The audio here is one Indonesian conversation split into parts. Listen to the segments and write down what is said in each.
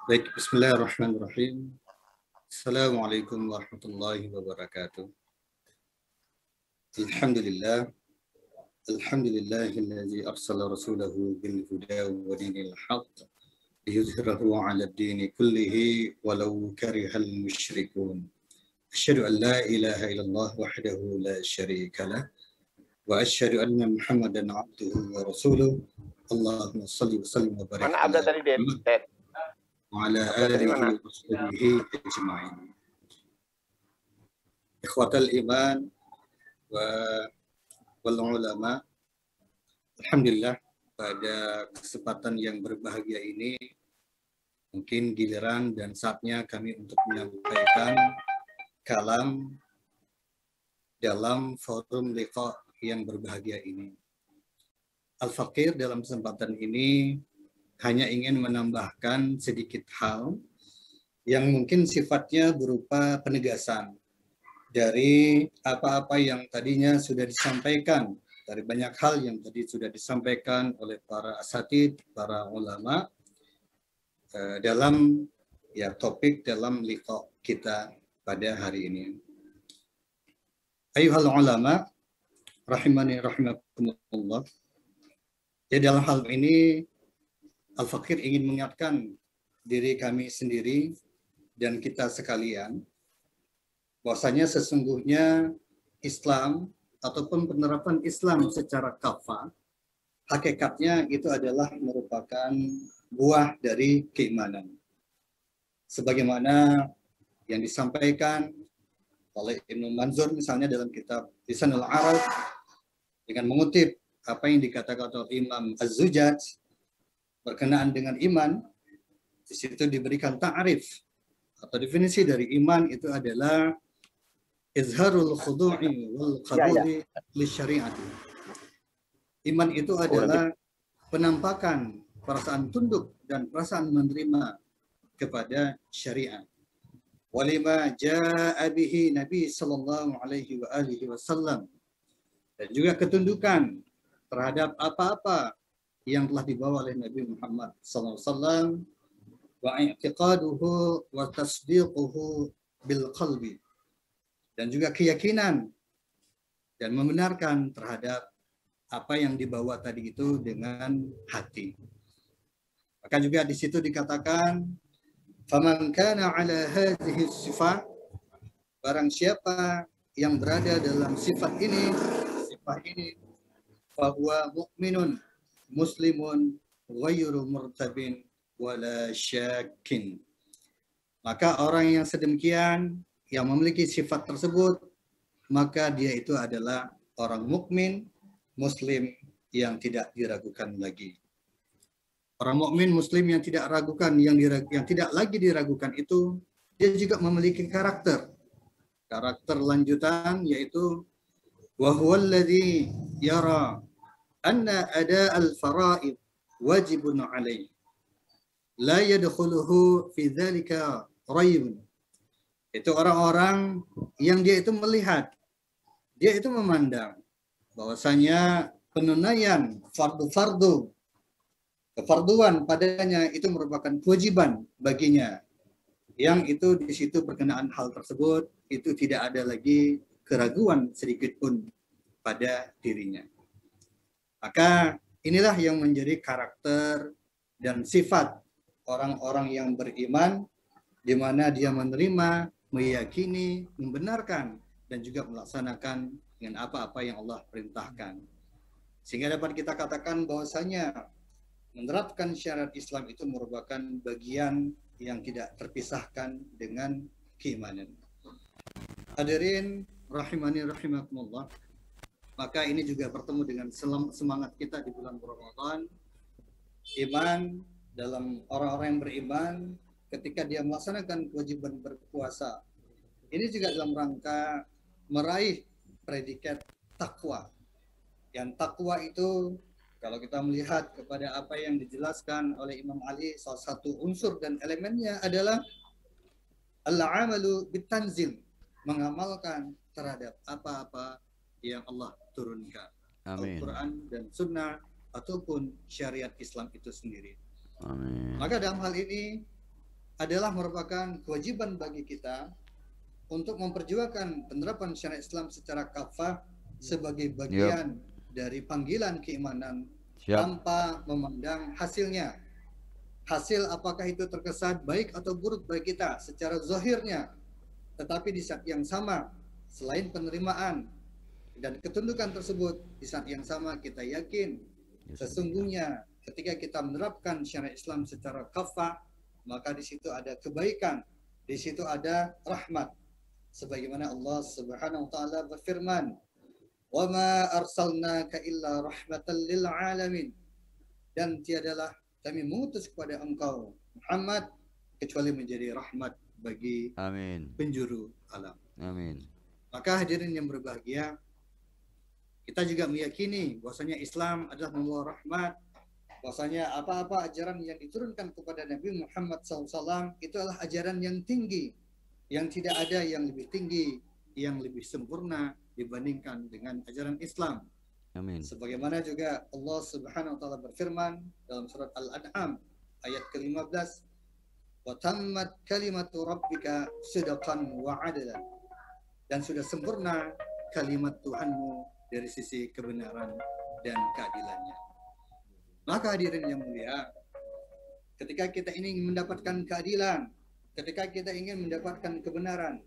Baik, bismillahirrahmanirrahim. Assalamualaikum warahmatullahi wabarakatuh. Alhamdulillah, alhamdulillahilladzi arsala rasulahu bil huda wa dinil haqq liyudhhirahu 'ala ad-dini kullihi walau karihal musyrikun. Asyhadu an la ilaha illallah wahdahu la syarika lah wa asyhadu anna Muhammadan 'abduhu wa rasuluh. Allahumma shalli wa sallim wa barik Mana ada tadi, Det? wa ala alihi wa sahbihi ajma'in. Ikhwatal iman wal ulama, alhamdulillah pada kesempatan yang berbahagia ini mungkin giliran dan saatnya kami untuk menyampaikan kalam dalam forum liqa yang berbahagia ini. Al-Faqir dalam kesempatan ini hanya ingin menambahkan sedikit hal yang mungkin sifatnya berupa penegasan dari apa-apa yang tadinya sudah disampaikan, dari banyak hal yang tadi sudah disampaikan oleh para asatid, para ulama dalam topik dalam liqa kita pada hari ini. Ayuhal ulama rahimani rahimakumullah. Jadi dalam hal ini Al-Faqir ingin mengingatkan diri kami sendiri dan kita sekalian bahwasanya sesungguhnya Islam ataupun penerapan Islam secara kafah hakikatnya itu adalah merupakan buah dari keimanan. Sebagaimana yang disampaikan oleh Ibnu Manzur misalnya dalam kitab Lisanul Arab dengan mengutip apa yang dikatakan oleh Imam Az-Zujaj berkenaan dengan iman, di situ diberikan ta'rif atau definisi dari iman itu adalah izharul khudu'i wal qabuli li syari'ati. Iman itu adalah penampakan perasaan tunduk dan perasaan menerima kepada syariat. Walima jaa'a bihi Nabi sallallahu alaihi wa alihi wasallam, dan juga ketundukan terhadap apa-apa yang telah dibawa oleh Nabi Muhammad SAW, wa i'tiqaduhu wa tasdiquhu bil qalbi, dan juga keyakinan dan membenarkan terhadap apa yang dibawa tadi itu dengan hati. Maka juga di situ dikatakan faman kana ala hadhihi sifat, barang siapa yang berada dalam sifat ini fa huwa mu'minun muslimun ghairu murtabin wala syakin. Maka orang yang sedemikian yang memiliki sifat tersebut, maka dia itu adalah orang mukmin muslim yang tidak diragukan lagi. Orang mukmin muslim yang tidak ragukan, yang tidak lagi diragukan itu, dia juga memiliki karakter lanjutan, yaitu wa huwal ladzi yara anna ada al-fara'id wajibun alaih la yadkhuluhu fi dzalika raib. Itu orang-orang yang dia itu melihat, dia itu memandang bahwasanya penunaian fardu-fardu, kefarduan padanya itu merupakan kewajiban baginya, yang itu di situ berkenaan hal tersebut itu tidak ada lagi keraguan sedikit pun pada dirinya. Maka inilah yang menjadi karakter dan sifat orang-orang yang beriman, di mana dia menerima, meyakini, membenarkan, dan juga melaksanakan dengan apa-apa yang Allah perintahkan. Sehingga dapat kita katakan bahwasanya menerapkan syariat Islam itu merupakan bagian yang tidak terpisahkan dengan keimanan. Hadirin rahimani rahimakumullah. Maka ini juga bertemu dengan semangat kita di bulan Ramadan. Iman dalam orang-orang yang beriman ketika dia melaksanakan kewajiban berpuasa. Ini juga dalam rangka meraih predikat takwa. Yang takwa itu kalau kita melihat kepada apa yang dijelaskan oleh Imam Ali, salah satu unsur dan elemennya adalah al-amalu bitanzil, mengamalkan terhadap apa-apa yang Allah turunkan, Al-Quran dan Sunnah ataupun syariat Islam itu sendiri. Amin. Maka dalam hal ini adalah merupakan kewajiban bagi kita untuk memperjuangkan penerapan syariat Islam secara kafah sebagai bagian dari panggilan keimanan tanpa memandang hasilnya. Hasil apakah itu terkesan baik atau buruk bagi kita secara zahirnya, tetapi di saat yang sama, selain penerimaan dan ketundukan tersebut, di saat yang sama kita yakin sesungguhnya ketika kita menerapkan syariat Islam secara kafah, maka di situ ada kebaikan, di situ ada rahmat. Sebagaimana Allah Subhanahu wa taala berfirman, "Wa ma arsalnaka illa rahmatan lil alamin." Dan tiadalah kami mengutus kepada engkau Muhammad kecuali menjadi rahmat bagi penjuru alam. Amin. Maka hadirin yang berbahagia, kita juga meyakini bahwasanya Islam adalah membawa rahmat, bahwasanya apa-apa ajaran yang diturunkan kepada Nabi Muhammad SAW itu adalah ajaran yang tinggi, yang tidak ada yang lebih tinggi, yang lebih sempurna dibandingkan dengan ajaran Islam. Amin. Sebagaimana juga Allah Subhanahu wa taala berfirman dalam surat Al-An'am ayat ke-15, "Wa tammat kalimatu rabbika sidqan wa adlan." Dan sudah sempurna kalimat Tuhanmu dari sisi kebenaran dan keadilannya. Maka hadirin yang mulia, ketika kita ingin mendapatkan keadilan, ketika kita ingin mendapatkan kebenaran,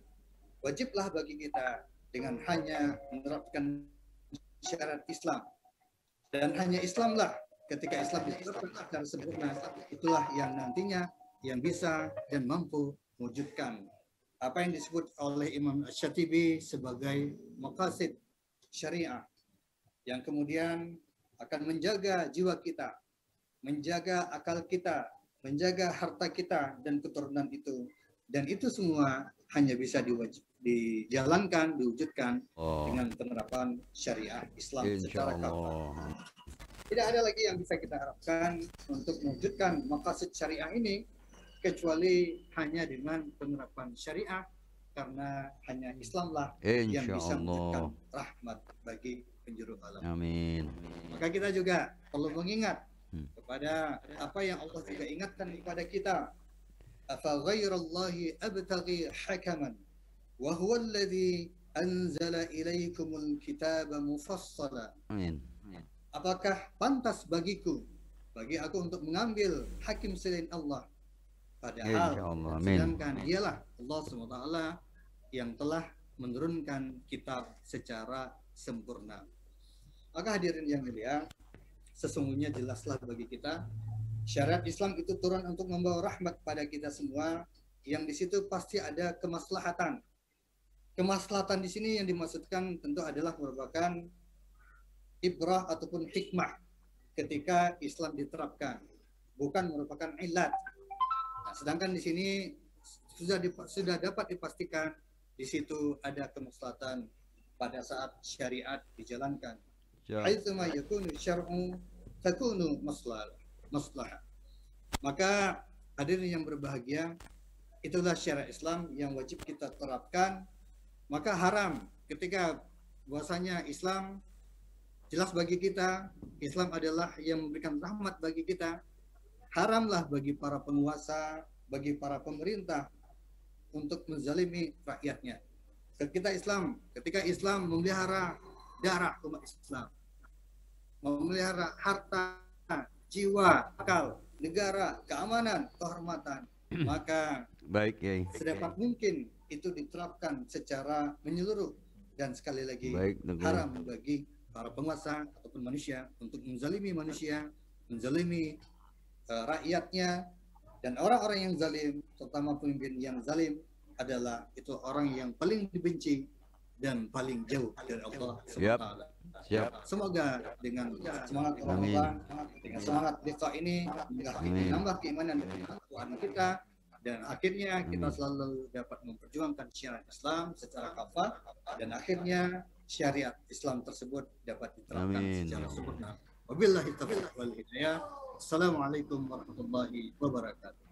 wajiblah bagi kita dengan hanya menerapkan syariat Islam. Dan hanya Islamlah, ketika Islam diterapkan secara sempurna, itulah yang nantinya yang bisa dan mampu mewujudkan apa yang disebut oleh Imam Asy-Syatibi sebagai maqasid syariah, yang kemudian akan menjaga jiwa kita, menjaga akal kita, menjaga harta kita dan keturunan itu. Dan itu semua hanya bisa dijalankan, diwujudkan dengan penerapan syariah Islam secara kafah. Tidak ada lagi yang bisa kita harapkan untuk mewujudkan maqasid syariah ini kecuali hanya dengan penerapan syariah, karena hanya Islamlah yang bisa mewujudkan rahmat bagi penjuru alam. Amin. Maka kita juga perlu mengingat kepada apa yang Allah juga ingatkan kepada kita. Afa ghairallahi abtaghi hakaman wa huwa alladhi anzala ilaikumul kitaba mufassala. Amin. Apakah pantas bagi aku untuk mengambil hakim selain Allah? Padahal sedangkan dialah Allah SWT yang telah menurunkan kitab secara sempurna. Maka hadirin yang mulia, sesungguhnya jelaslah bagi kita syariat Islam itu turun untuk membawa rahmat pada kita semua, yang di situ pasti ada kemaslahatan. Kemaslahatan di sini yang dimaksudkan tentu adalah merupakan ibrah ataupun hikmah ketika Islam diterapkan, bukan merupakan ilat. Nah, sedangkan di sini sudah dapat dipastikan di situ ada kemaslahatan pada saat syariat dijalankan. Haitsuma yakunu syar'u takunu maslahah. Maka hadirin yang berbahagia, itulah syariat Islam yang wajib kita terapkan. Maka haram ketika bahwasanya Islam jelas bagi kita, Islam adalah yang memberikan rahmat bagi kita. Haramlah bagi para penguasa, bagi para pemerintah untuk menzalimi rakyatnya. Ketika Islam memelihara darah umat Islam, memelihara harta, jiwa, akal, negara, keamanan, kehormatan, maka sedapat mungkin itu diterapkan secara menyeluruh. Dan sekali lagi, haram bagi para penguasa ataupun manusia untuk menzalimi manusia, menzalimi rakyatnya. Dan orang-orang yang zalim, terutama pemimpin yang zalim, adalah itu orang yang paling dibenci dan paling jauh dari Allah SWT. Semoga dengan semangat orang, dengan semangat desa ini menambah keimanan dan ketakwaan kita, dan akhirnya kita selalu dapat memperjuangkan syariat Islam secara kafah, dan akhirnya syariat Islam tersebut dapat diterapkan secara sempurna. Wabillahi taufiq wal hidayah. Assalamualaikum warahmatullahi wabarakatuh.